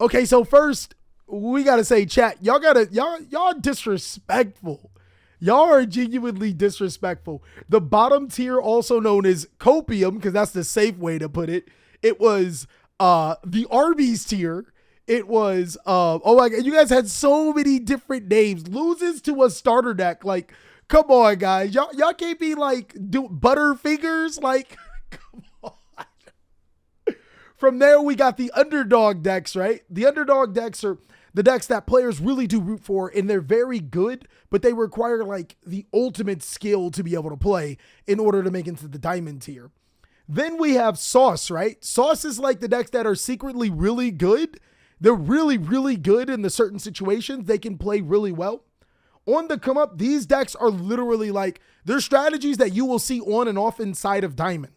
Okay, so first we gotta say, chat, y'all disrespectful. Y'all are genuinely disrespectful. The bottom tier, also known as copium, because that's the safe way to put it. It was the Arby's tier. It was oh my god, you guys had so many different names. Loses to a starter deck. Like, come on, guys. Y'all can't be like do Butterfingers. Like, come on. From there, we got the underdog decks, right? The underdog decks are the decks that players really do root for, and they're very good, but they require like the ultimate skill to be able to play in order to make it into the diamond tier. Then we have Sauce, right? Sauce is like the decks that are secretly really good. They're really, really good in the certain situations. They can play really well. On the come up, these decks are literally like, they're strategies that you will see on and off inside of Diamond.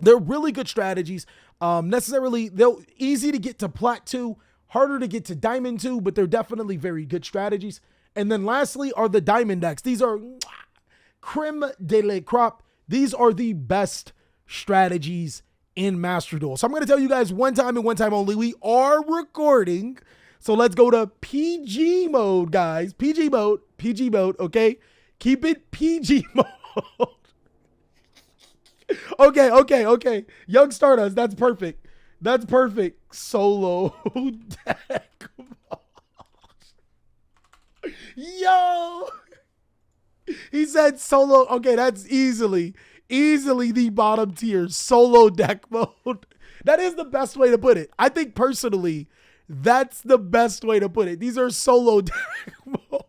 They're really good strategies. They're easy to get to Plat 2, harder to get to Diamond 2, but they're definitely very good strategies. And then lastly are the Diamond decks. These are creme de la crop. These are the best strategies in Master Duel. So I'm going to tell you guys one time and one time only, we are recording. So let's go to PG mode, guys. PG mode, okay? Keep it PG mode. Okay. Young Stardust, that's perfect. That's perfect. Solo deck. Yo! He said solo. Okay, that's easily the bottom tier. Solo deck mode. That is the best way to put it. I think personally, that's the best way to put it. These are solo deck mode.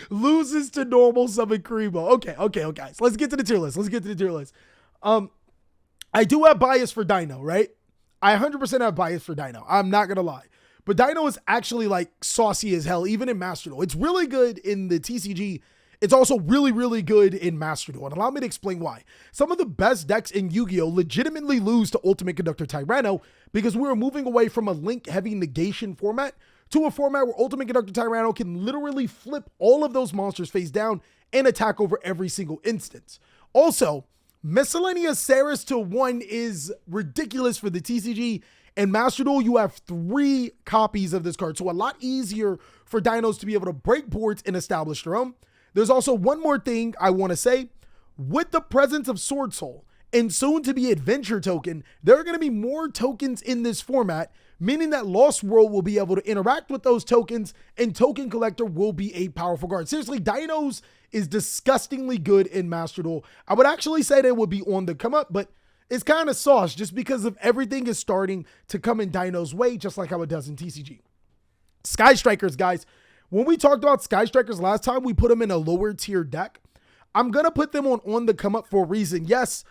Loses to normal summon Karimo. Okay, guys. Let's get to the tier list. I do have bias for Dino, right? I 100% have bias for Dino. I'm not going to lie. But Dino is actually like saucy as hell, even in Master Duel. It's really good in the TCG. It's also really, really good in Master Duel. And allow me to explain why. Some of the best decks in Yu-Gi-Oh! Legitimately lose to Ultimate Conductor Tyranno because we are moving away from a link-heavy negation format to a format where Ultimate Conductor Tyranno can literally flip all of those monsters face down and attack over every single instance. Also, Miscellaneous Saris to 1 is ridiculous for the TCG. In Master Duel, you have 3 copies of this card, so a lot easier for Dinos to be able to break boards and establish their own. There's also one more thing I want to say. With the presence of Sword Soul and soon to be Adventure Token, there are going to be more tokens in this format, meaning that Lost World will be able to interact with those tokens and Token Collector will be a powerful card. Seriously, Dinos is disgustingly good in Master Duel. I would actually say they would be on the come up, but it's kind of sauce just because of everything is starting to come in Dino's way, just like how it does in TCG. Sky Strikers, guys. When we talked about Sky Strikers last time, we put them in a lower tier deck. I'm going to put them on the come up for a reason. Yes,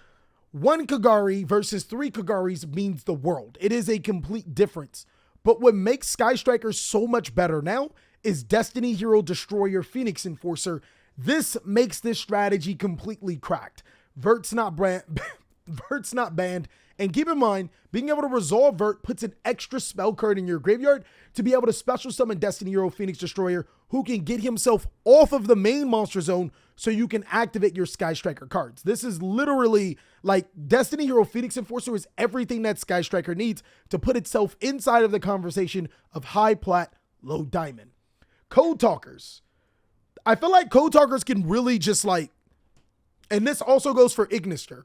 1 Kagari versus 3 Kagaris means the world. It is a complete difference. But what makes Sky Strikers so much better now is Destiny Hero Destroyer Phoenix Enforcer. This makes this strategy completely cracked. Vert's not banned. And keep in mind, being able to resolve Vert puts an extra spell card in your graveyard to be able to special summon Destiny Hero Phoenix Destroyer, who can get himself off of the main monster zone so you can activate your Sky Striker cards. This is literally like Destiny Hero Phoenix Enforcer is everything that Sky Striker needs to put itself inside of the conversation of high plat, low diamond. Code Talkers. I feel like Code Talkers can really just like, and this also goes for Ignister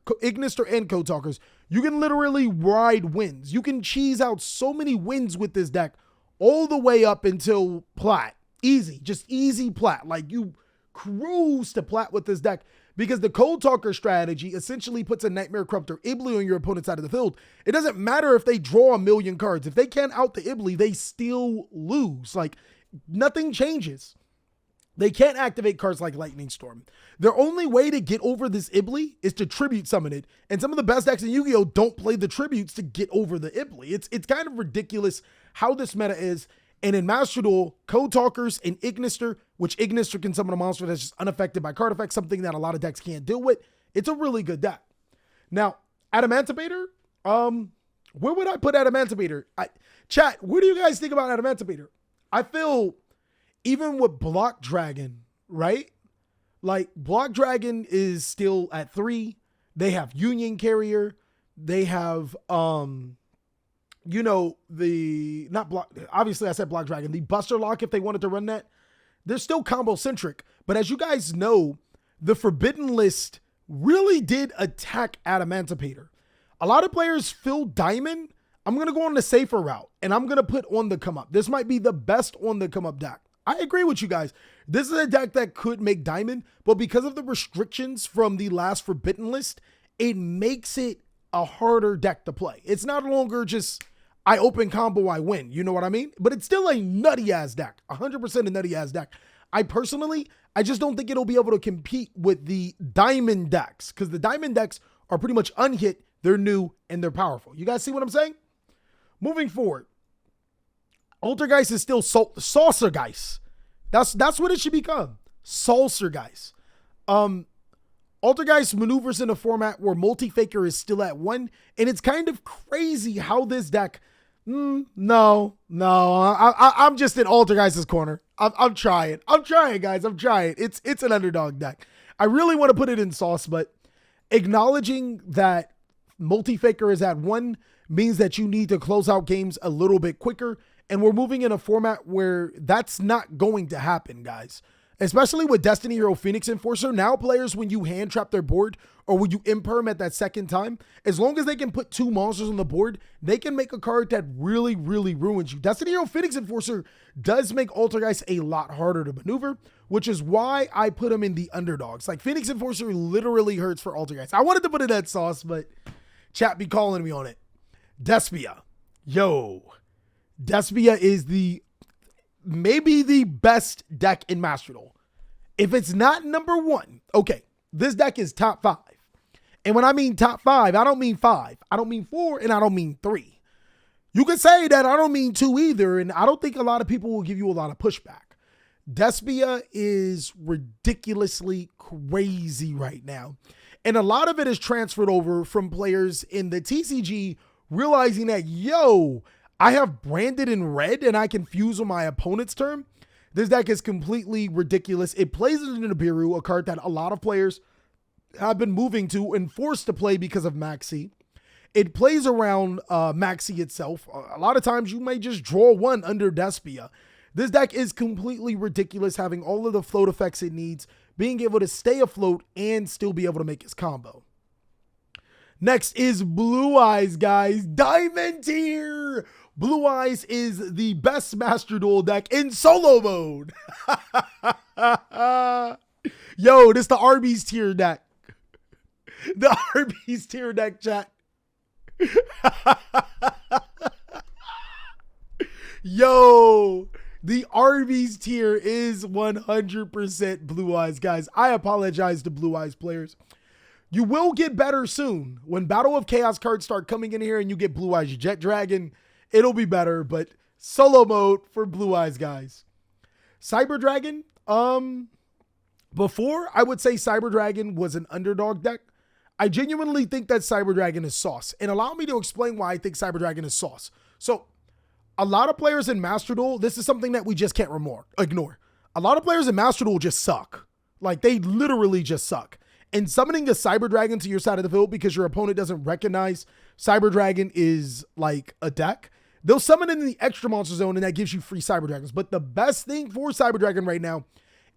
and Code Talkers. You can literally ride wins. You can cheese out so many wins with this deck all the way up until plat. Easy, just easy plat. Like you cruise to plat with this deck because the Code Talker strategy essentially puts a Nightmare Corruptor Ibly on your opponent's side of the field. It doesn't matter if they draw a million cards. If they can't out the Ibly, they still lose. Like nothing changes. They can't activate cards like Lightning Storm. Their only way to get over this Ibly is to tribute summon it. And some of the best decks in Yu-Gi-Oh! Don't play the tributes to get over the Ibly. It's kind of ridiculous how this meta is. And in Master Duel, Code Talkers and Ignister, which Ignister can summon a monster that's just unaffected by card effects, something that a lot of decks can't deal with. It's a really good deck. Now, Adamancipator, where would I put Adamancipator? Chat, what do you guys think about Adamancipator? I feel even with Block Dragon, right? Like Block Dragon is still at 3. They have Union Carrier. They have you know, the, not block, obviously I said Block Dragon, the Buster Lock, if they wanted to run that, they're still combo centric. But as you guys know, the Forbidden List really did attack Adamancipator. A lot of players fill Diamond. I'm going to go on the safer route and I'm going to put on the come up. This might be the best on the come up deck. I agree with you guys. This is a deck that could make Diamond, but because of the restrictions from the last Forbidden List, it makes it a harder deck to play. It's not longer just, I open combo, I win. You know what I mean? But it's still a nutty ass deck, 100% a nutty ass deck. I just don't think it'll be able to compete with the Diamond decks because the Diamond decks are pretty much unhit. They're new and they're powerful. You guys see what I'm saying? Moving forward, Altergeist is still Saucergeist. That's what it should become. Saucergeist. Altergeist maneuvers in a format where Multi-Faker is still at 1, and it's kind of crazy how this deck. I'm just in Altergeist's corner. I'm trying, guys. I'm trying. It's an underdog deck. I really want to put it in Sauce, but acknowledging that Multi-Faker is at 1 means that you need to close out games a little bit quicker. And we're moving in a format where that's not going to happen, guys. Especially with Destiny Hero Phoenix Enforcer. Now players, when you hand trap their board or when you imperm at that second time, as long as they can put 2 monsters on the board, they can make a card that really, really ruins you. Destiny Hero Phoenix Enforcer does make Altergeist a lot harder to maneuver, which is why I put him in the underdogs. Like Phoenix Enforcer literally hurts for Altergeist. I wanted to put it at Sauce, but chat be calling me on it. Despia. Yo. Despia is maybe the best deck in Master Duel. If it's not number 1, okay, this deck is top 5. And when I mean top 5, I don't mean 5. I don't mean 4, and I don't mean 3. You could say that I don't mean 2 either, and I don't think a lot of people will give you a lot of pushback. Despia is ridiculously crazy right now. And a lot of it is transferred over from players in the TCG realizing that, yo, I have branded in red and I can fuse on my opponent's turn. This deck is completely ridiculous. It plays into Nibiru, a card that a lot of players have been moving to and forced to play because of Maxi. It plays around Maxi itself. A lot of times you may just draw 1 under Despia. This deck is completely ridiculous, having all of the float effects it needs, being able to stay afloat and still be able to make his combo. Next is Blue Eyes, guys. Diamond tier. Blue Eyes is the best Master Duel deck in solo mode. Yo, this the Arby's tier deck. The Arby's tier deck, chat. Yo, the Arby's tier is 100% Blue Eyes, guys. I apologize to Blue Eyes players. You will get better soon. When Battle of Chaos cards start coming in here and you get Blue Eyes Jet Dragon, it'll be better, but solo mode for Blue Eyes, guys. Cyber Dragon, before I would say Cyber Dragon was an underdog deck. I genuinely think that Cyber Dragon is sauce, and allow me to explain why I think Cyber Dragon is sauce. So a lot of players in Master Duel, this is something that we just can't ignore. A lot of players in Master Duel just suck. Like they literally just suck. And summoning a Cyber Dragon to your side of the field because your opponent doesn't recognize Cyber Dragon is like a deck. They'll summon in the extra monster zone and that gives you free Cyber Dragons. But the best thing for Cyber Dragon right now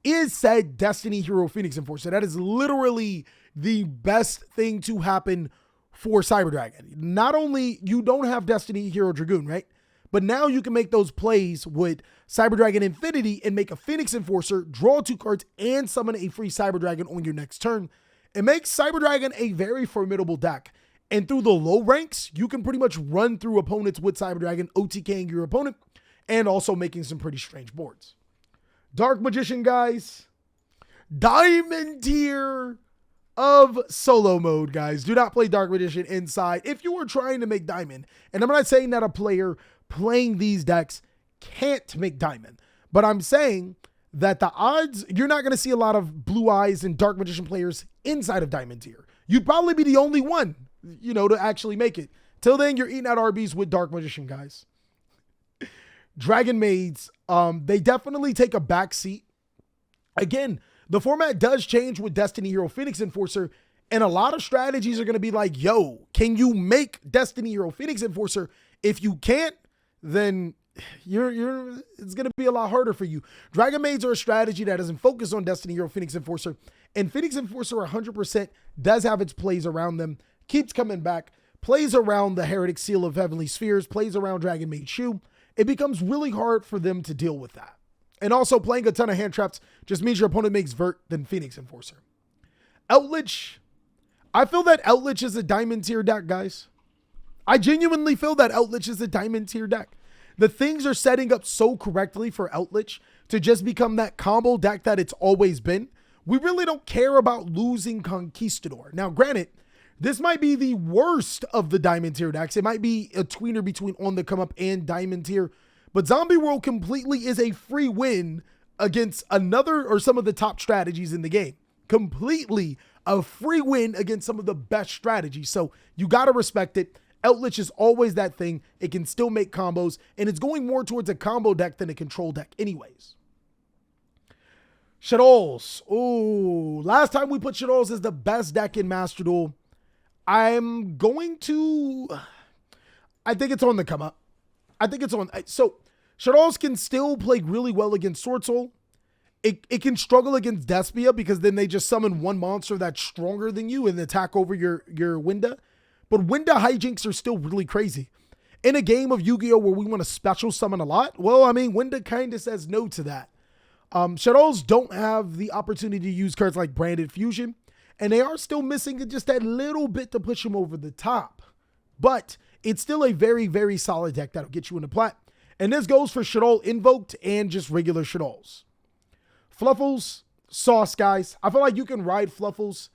is said Destiny Hero Phoenix Enforcer. That is literally the best thing to happen for Cyber Dragon. Not only you don't have Destiny Hero Dragoon, right? But now you can make those plays with Cyber Dragon Infinity and make a Phoenix Enforcer, draw 2 cards, and summon a free Cyber Dragon on your next turn. It makes Cyber Dragon a very formidable deck. And through the low ranks, you can pretty much run through opponents with Cyber Dragon, OTKing your opponent, and also making some pretty strange boards. Dark Magician, guys. Diamond tier of solo mode, guys. Do not play Dark Magician inside if you are trying to make Diamond. And I'm not saying that a player playing these decks can't make Diamond, but I'm saying that the odds, you're not going to see a lot of Blue Eyes and Dark Magician players inside of Diamond tier. You'd probably be the only one, to actually make it. Till then, you're eating out RBs with Dark Magician, guys. Dragon Maids, they definitely take a back seat. Again, the format does change with Destiny Hero Phoenix Enforcer, and a lot of strategies are going to be like, yo, can you make Destiny Hero Phoenix Enforcer If you can't, then it's going to be a lot harder for you. Dragon Maids are a strategy that doesn't focus on Destiny Hero Phoenix Enforcer, and Phoenix Enforcer 100% does have its plays around them, keeps coming back, plays around the Heretic Seal of Heavenly Spheres, plays around Dragon Maid Shoe. It becomes really hard for them to deal with that. And also playing a ton of hand traps just means your opponent makes Vert than Phoenix Enforcer. Eldlich. I feel that Eldlich is a diamond tier deck, guys. I genuinely feel that Eldlich is a diamond tier deck. The things are setting up so correctly for Eldlich to just become that combo deck that it's always been. We really don't care about losing Conquistador. Now, granted, this might be the worst of the diamond tier decks. It might be a tweener between on the come up and diamond tier. But Zombie World completely is a free win against another or some of the top strategies in the game. Completely a free win against some of the best strategies. So you got to respect it. Eldlich is always that thing. It can still make combos, and it's going more towards a combo deck than a control deck anyways. Shaddolls. Ooh, last time we put Shaddolls as the best deck in Master Duel. I think it's on the come up. So Shaddolls can still play really well against Sword Soul. It can struggle against Despia because then they just summon one monster that's stronger than you and attack over your Winda. But Winda hijinks are still really crazy. In a game of Yu-Gi-Oh! Where we want to special summon a lot, well, I mean, Winda kind of says no to that. Shaddolls don't have the opportunity to use cards like Branded Fusion, and they are still missing just that little bit to push them over the top. But it's still a very, very solid deck that'll get you into plat. And this goes for Shaddoll Invoked and just regular Shaddolls. Fluffals, sauce, guys. I feel like you can ride Fluffals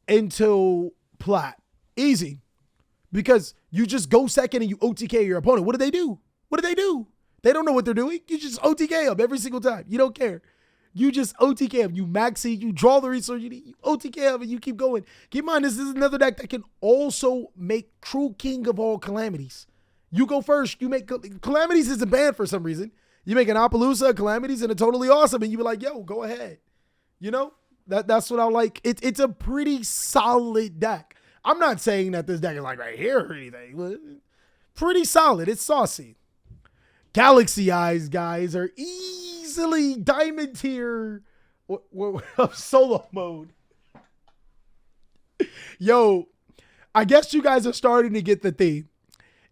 into plat. Easy. Because you just go second and you OTK your opponent. What do they do? They don't know what they're doing. You just OTK them every single time. You don't care. You just OTK them. You maxi, you draw the resource you need. You OTK them and you keep going. Keep in mind, this is another deck that can also make True King of all Calamities. You go first. You make Calamities isn't banned for some reason. You make an Appaloosa, Calamities, and it's totally awesome. And you be like, yo, go ahead. You know, that's what I like. It's a pretty solid deck. I'm not saying that this deck is like right here or anything, but pretty solid. It's saucy. Galaxy-Eyes, guys, are easily diamond tier of solo mode. Yo, I guess you guys are starting to get the theme.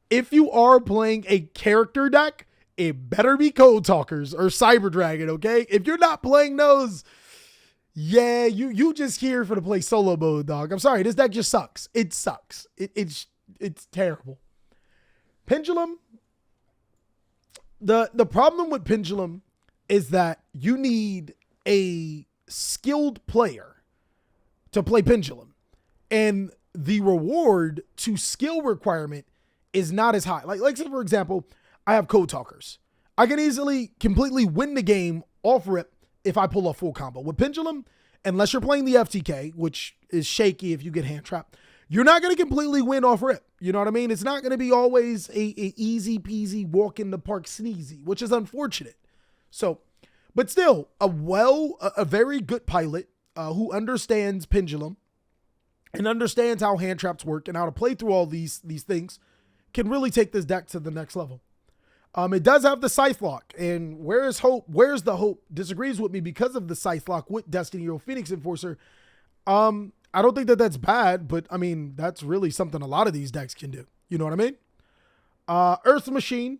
If you are playing a character deck, it better be Code Talkers or Cyber Dragon, okay? If you're not playing those, yeah, you just here for to play solo mode, dog. I'm sorry, this deck just sucks. It sucks. It's terrible. Pendulum. The problem with Pendulum is that you need a skilled player to play Pendulum. And the reward to skill requirement is not as high. Like say, for example, I have Code Talkers. I can easily completely win the game off rip if I pull a full combo. With Pendulum, unless you're playing the FTK, which is shaky if you get hand trapped, you're not going to completely win off rip. You know what I mean? It's not going to be always a easy peasy walk in the park sneezy, which is unfortunate. So, but still, a very good pilot who understands Pendulum and understands how hand traps work and how to play through all these things can really take this deck to the next level. It does have the Scythe Lock, and where's the hope disagrees with me because of the Scythe Lock with Destiny Hero Phoenix Enforcer. I don't think that that's bad, but I mean, that's really something a lot of these decks can do. You know what I mean? Earth Machine.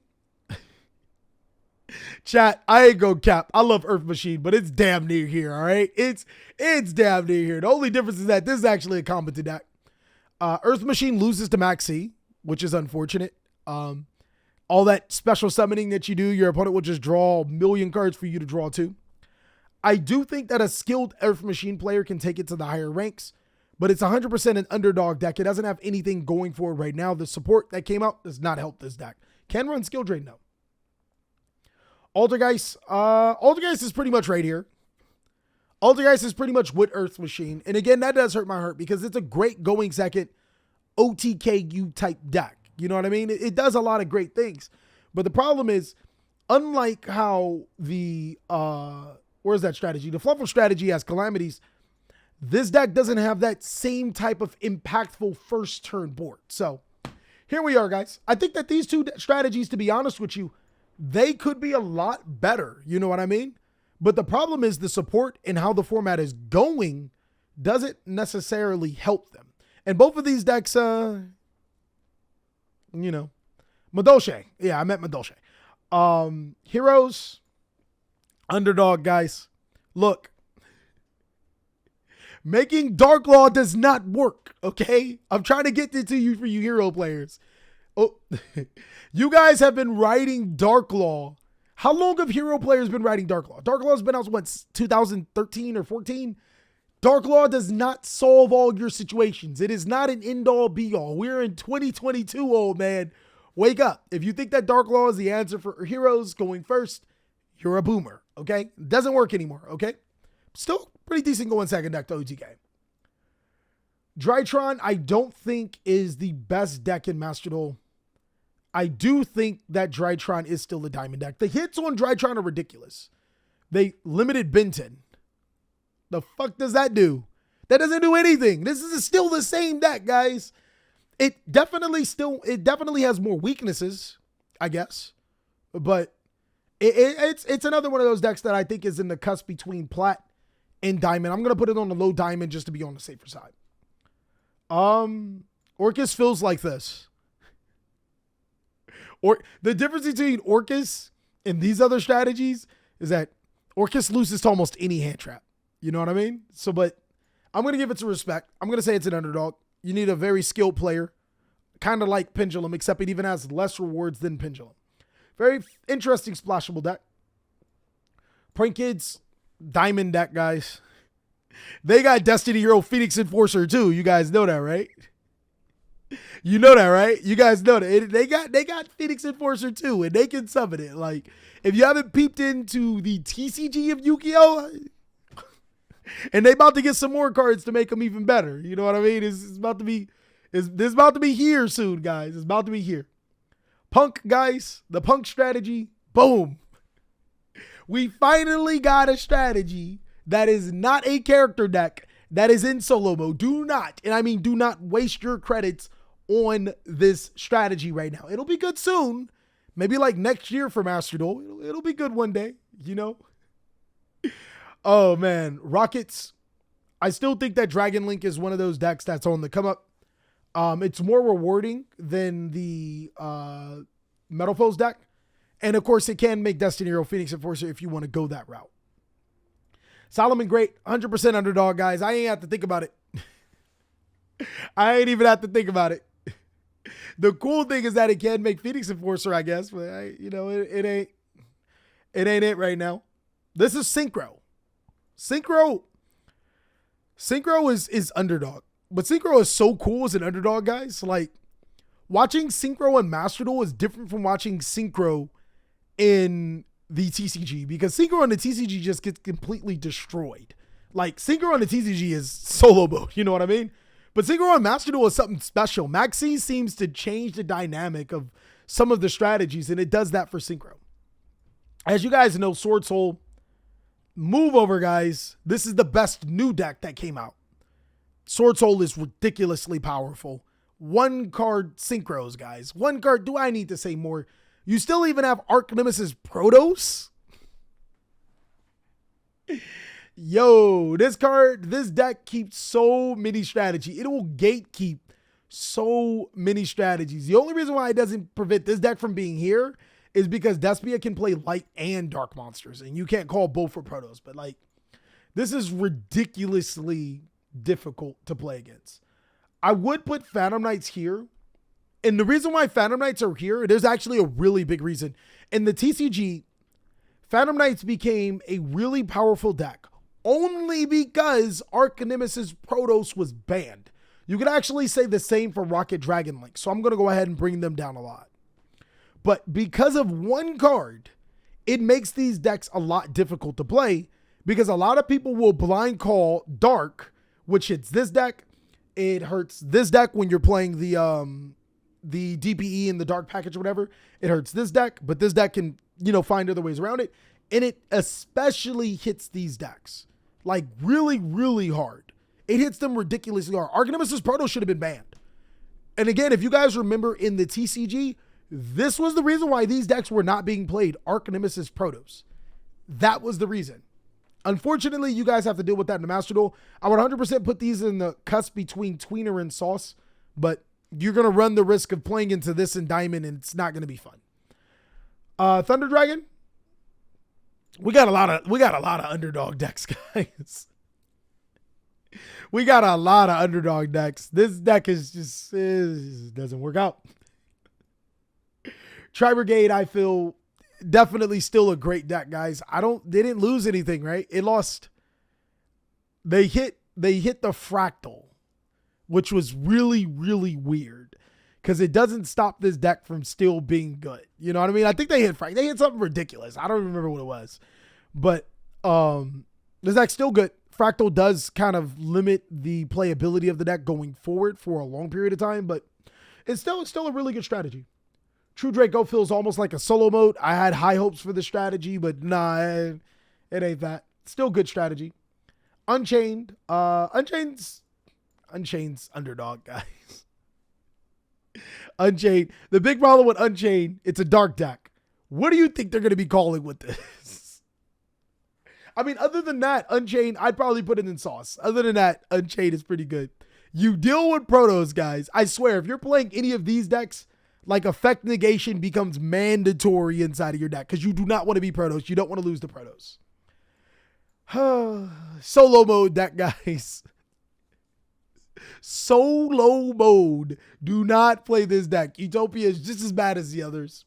Chat, I ain't go cap. I love Earth Machine, but it's damn near here, all right? It's damn near here. The only difference is that this is actually a competent deck. Earth Machine loses to Maxi, which is unfortunate. All that special summoning that you do, your opponent will just draw a million cards for you to draw too. I do think that a skilled Earth Machine player can take it to the higher ranks, but it's 100% an underdog deck. It doesn't have anything going for it right now. The support that came out does not help this deck. Can run skill drain though. Altergeist. Altergeist is pretty much right here. Altergeist is pretty much with Earth Machine. And again, that does hurt my heart because it's a great going second OTKU type deck. You know what I mean? It does a lot of great things. But the problem is, unlike how the, where's that strategy? The Fluffal strategy has Calamities. This deck doesn't have that same type of impactful first turn board. So here we are, guys. I think that these two strategies, to be honest with you, they could be a lot better. You know what I mean? But the problem is the support and how the format is going doesn't necessarily help them. And both of these decks, Madolche. Yeah, I meant Madolche. Heroes, underdog, guys. Look, making Dark Law does not work, okay? I'm trying to get this to you for you hero players. Oh, you guys have been writing Dark Law. How long have hero players been writing Dark Law? Dark Law's been out, what, 2013 or 14? Dark Law does not solve all your situations. It is not an end-all, be-all. We're in 2022, old man. Wake up. If you think that Dark Law is the answer for heroes going first, you're a boomer, okay? It doesn't work anymore, okay? Still pretty decent going second deck to OTK. Drytron, I don't think is the best deck in Master Duel. I do think that Drytron is still a diamond deck. The hits on Drytron are ridiculous. They limited Benton. The fuck does that do? That doesn't do anything. This is still the same deck, guys. It definitely has more weaknesses, I guess. But it's another one of those decks that I think is in the cusp between plat and diamond. I'm going to put it on the low diamond just to be on the safer side. Orcus feels like this. Or the difference between Orcus and these other strategies is that Orcus loses to almost any hand trap. You know what I mean? So, but I'm going to give it some respect. I'm going to say it's an underdog. You need a very skilled player, kind of like Pendulum, except it even has less rewards than Pendulum. Very interesting splashable deck. Prank-Kids, diamond deck, guys. They got Destiny Hero Phoenix Enforcer too. You guys know that, right? You know that, right? You guys know that. They got Phoenix Enforcer too, and they can summon it. Like, if you haven't peeped into the TCG of Yu-Gi-Oh! And they about to get some more cards to make them even better. You know what I mean? It's about to be here soon, guys. It's about to be here. Punk, guys. The Punk strategy. Boom. We finally got a strategy that is not a character deck that is in solo mode. Do not waste your credits on this strategy right now. It'll be good soon. Maybe like next year for Master Duel. It'll be good one day, you know? Oh, man. Rockets. I still think that Dragon Link is one of those decks that's on the come up. It's more rewarding than the Metal Foes deck. And, of course, it can make Destiny Hero Phoenix Enforcer if you want to go that route. Solomon Great, 100% underdog, guys. I ain't have to think about it. I ain't even have to think about it. The cool thing is that it can make Phoenix Enforcer, I guess. But, it ain't it right now. This is Synchro. Synchro is underdog. But Synchro is so cool as an underdog, guys. Like, watching Synchro in Master Duel is different from watching Synchro in the TCG, because Synchro on the TCG just gets completely destroyed. Like, Synchro on the TCG is solo mode, you know what I mean? But Synchro on Master Duel is something special. Maxi seems to change the dynamic of some of the strategies, and it does that for Synchro. As you guys know, Sword Soul, move over, guys. This is the best new deck that came out. Sword Soul is ridiculously powerful. One card synchros, guys. One card. Do I need to say more? You still even have Arch Nemesis Protos. Yo, this deck keeps so many strategies. It will gatekeep so many strategies. The only reason why it doesn't prevent this deck from being here is because Despia can play light and dark monsters, and you can't call both for Protos. But like, this is ridiculously difficult to play against. I would put Phantom Knights here. And the reason why Phantom Knights are here, there's actually a really big reason. In the TCG, Phantom Knights became a really powerful deck only because Arch Nemesis Protos was banned. You could actually say the same for Rocket Dragon Link. So I'm going to go ahead and bring them down a lot. But because of one card, it makes these decks a lot difficult to play, because a lot of people will blind call Dark, which hits this deck. It hurts this deck when you're playing the DPE and the Dark package or whatever. It hurts this deck, but this deck can, find other ways around it. And it especially hits these decks like really, really hard. It hits them ridiculously hard. Arch Nemesis Proto should have been banned. And again, if you guys remember in the TCG, this was the reason why these decks were not being played. Arch Nemesis Protos. That was the reason. Unfortunately, you guys have to deal with that in the Master Duel. I would 100% put these in the cusp between Tweener and Sauce, but you're going to run the risk of playing into this in Diamond, and it's not going to be fun. Thunder Dragon. We got a lot of underdog decks, guys. We got a lot of underdog decks. This deck is just doesn't work out. Tribrigade, I feel, definitely still a great deck, guys. They didn't lose anything, right? It lost. They hit the Fractal, which was really, really weird because it doesn't stop this deck from still being good. You know what I mean? I think they hit something ridiculous. I don't remember what it was, but this deck's still good. Fractal does kind of limit the playability of the deck going forward for a long period of time, but it's still a really good strategy. True Draco feels almost like a solo mode. I had high hopes for the strategy, but nah, it ain't that. Still good strategy. Unchained. Unchained's underdog, guys. Unchained. The big problem with Unchained, it's a dark deck. What do you think they're going to be calling with this? I mean, other than that, Unchained, I'd probably put it in Sauce. Other than that, Unchained is pretty good. You deal with Protos, guys. I swear, if you're playing any of these decks, like effect negation becomes mandatory inside of your deck because you do not want to be Protos. You don't want to lose the Protos. Solo mode deck, guys. Solo mode. Do not play this deck. Utopia is just as bad as the others.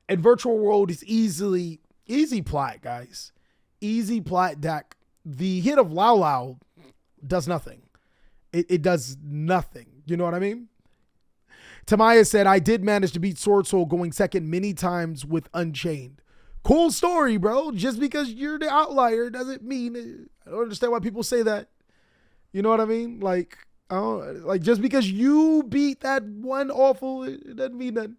And Virtual World is easy plat, guys. Easy plat deck. The hit of Lao Lao does nothing. It does nothing. You know what I mean? Tamaya said, I did manage to beat Sword Soul going second many times with Unchained. Cool story, bro. Just because you're the outlier doesn't mean, I don't understand why people say that. You know what I mean? Like just because you beat that one awful, it doesn't mean that.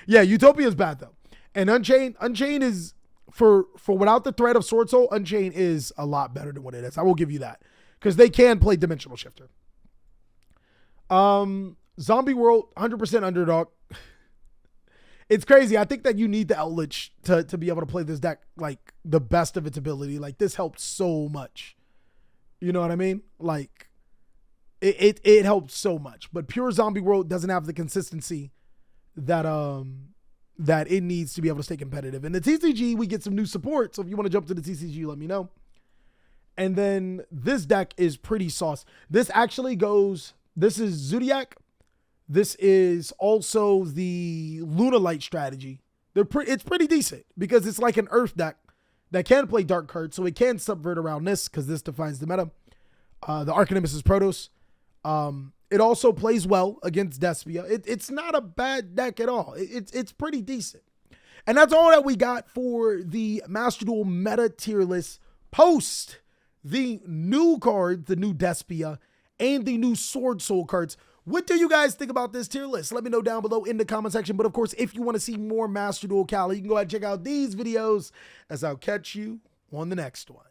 Yeah, Utopia is bad though. And Unchained is for without the threat of Sword Soul, Unchained is a lot better than what it is. I will give you that. Because they can play Dimensional Shifter. Zombie World, 100% underdog. It's crazy. I think that you need the Eldlich to be able to play this deck like the best of its ability. Like this helped so much. You know what I mean? Like it helped so much. But pure Zombie World doesn't have the consistency that it needs to be able to stay competitive. In the TCG, we get some new support. So if you want to jump to the TCG, let me know. And then this deck is pretty sauce. This is Zodiac. This is also the Lunalight strategy. It's pretty decent because it's like an Earth deck that can play dark cards, so it can subvert around this because this defines the meta. The Arch Nemesis Protos. It also plays well against Despia. It's not a bad deck at all. It's pretty decent. And that's all that we got for the Master Duel meta tier list post the new card, the new Despia, and the new Sword Soul cards. What do you guys think about this tier list? Let me know down below in the comment section. But of course, if you want to see more Master Duel Cali, you can go ahead and check out these videos as I'll catch you on the next one.